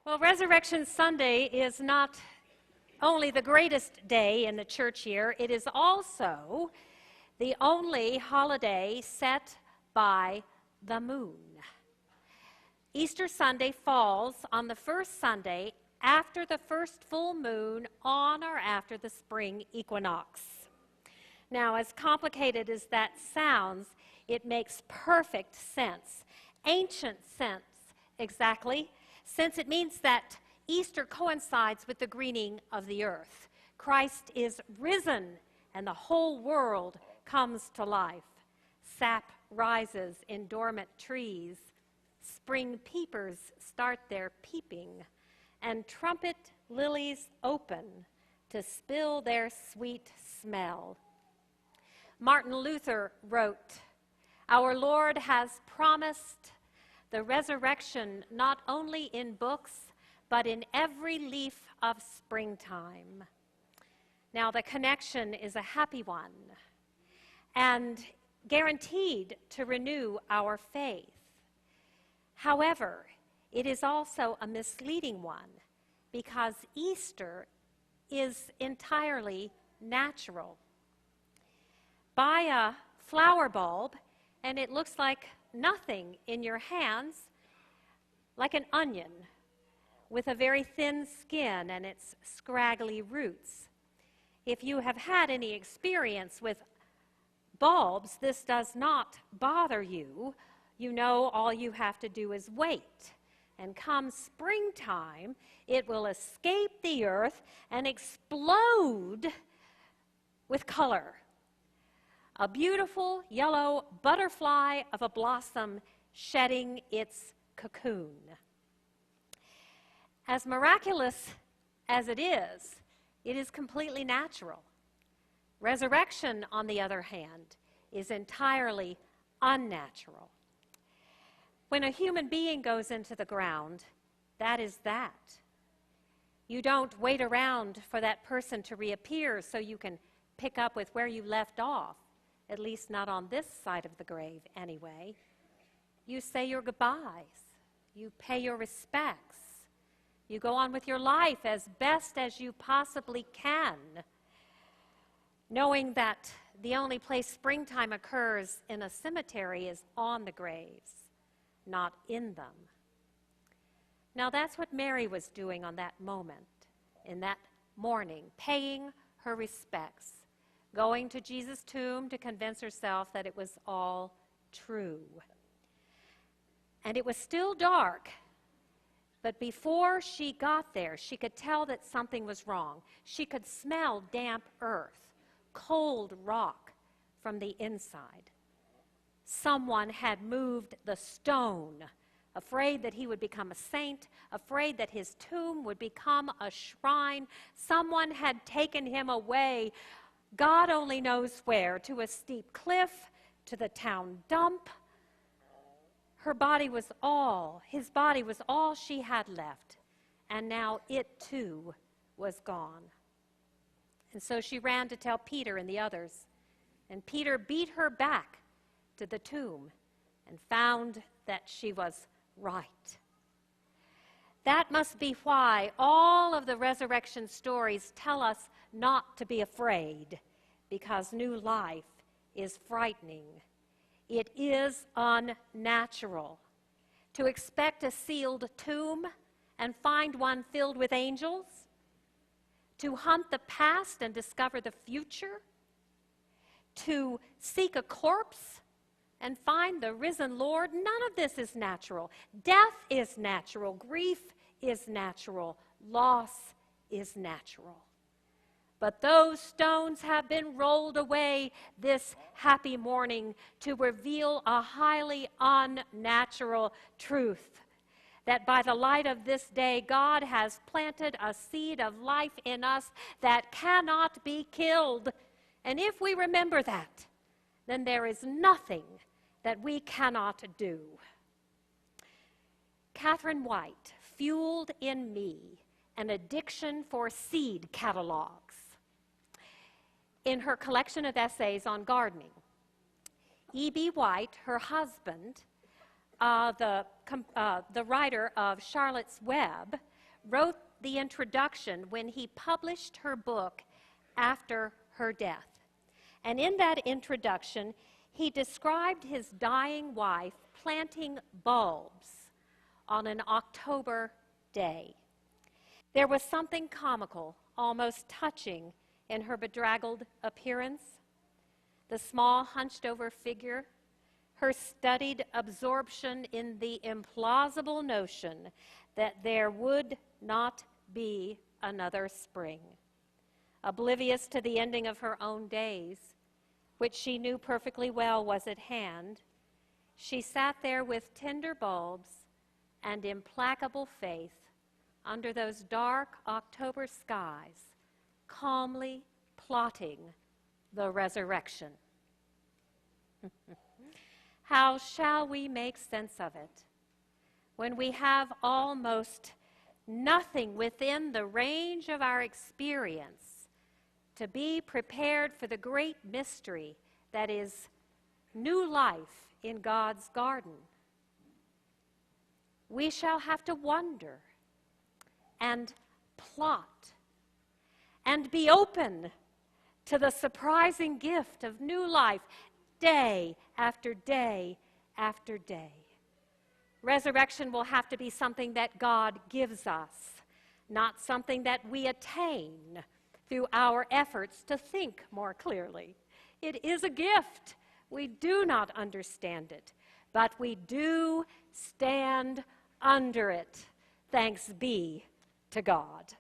Well, Resurrection Sunday is not only the greatest day in the church year, it is also the only holiday set by the moon. Easter Sunday falls on the first Sunday after the first full moon on or after the spring equinox. Now, as complicated as that sounds, it makes perfect sense, ancient sense, exactly, since it means that Easter coincides with the greening of the earth. Christ is risen, and the whole world comes to life. Sap rises in dormant trees. Spring peepers start their peeping, and trumpet lilies open to spill their sweet smell. Martin Luther wrote, "Our Lord has promised the resurrection not only in books, but in every leaf of springtime." Now, the connection is a happy one and guaranteed to renew our faith. However, it is also a misleading one because Easter is entirely natural. Buy a flower bulb and it looks like nothing in your hands, like an onion with a very thin skin and its scraggly roots. If you have had any experience with bulbs, this does not bother you. You know all you have to do is wait. And come springtime, it will escape the earth and explode with color. A beautiful yellow butterfly of a blossom shedding its cocoon. As miraculous as it is completely natural. Resurrection, on the other hand, is entirely unnatural. When a human being goes into the ground, that is that. You don't wait around for that person to reappear so you can pick up with where you left off. At least not on this side of the grave, anyway. You say your goodbyes. You pay your respects. You go on with your life as best as you possibly can, knowing that the only place springtime occurs in a cemetery is on the graves, not in them. Now, that's what Mary was doing on that moment, in that morning, paying her respects, going to Jesus' tomb to convince herself that it was all true. And it was still dark, but before she got there, she could tell that something was wrong. She could smell damp earth, cold rock from the inside. Someone had moved the stone, afraid that he would become a saint, afraid that his tomb would become a shrine. Someone had taken him away, God only knows where, to a steep cliff, to the town dump. His body was all she had left, and now it too was gone. And so she ran to tell Peter and the others, and Peter beat her back to the tomb and found that she was right. That must be why all of the resurrection stories tell us not to be afraid, because new life is frightening. It is unnatural. To expect a sealed tomb and find one filled with angels, to hunt the past and discover the future, to seek a corpse and find the risen Lord, none of this is natural. Death is natural. Grief is natural. Loss is natural. But those stones have been rolled away this happy morning to reveal a highly unnatural truth, that by the light of this day, God has planted a seed of life in us that cannot be killed. And if we remember that, then there is nothing that we cannot do. Catherine White fueled in me an addiction for seed catalogs in her collection of essays on gardening. E.B. White, her husband, the writer of Charlotte's Web, wrote the introduction when he published her book after her death. And in that introduction, he described his dying wife planting bulbs on an October day. There was something comical, almost touching, in her bedraggled appearance. The small, hunched-over figure, her studied absorption in the implausible notion that there would not be another spring. Oblivious to the ending of her own days, which she knew perfectly well was at hand, she sat there with tender bulbs and implacable faith under those dark October skies, calmly plotting the resurrection. How shall we make sense of it when we have almost nothing within the range of our experience to be prepared for the great mystery that is new life in God's garden? We shall have to wonder and plot and be open to the surprising gift of new life day after day after day. Resurrection will have to be something that God gives us, not something that we attain through our efforts to think more clearly. It is a gift. We do not understand it, but we do stand under it. Thanks be to God.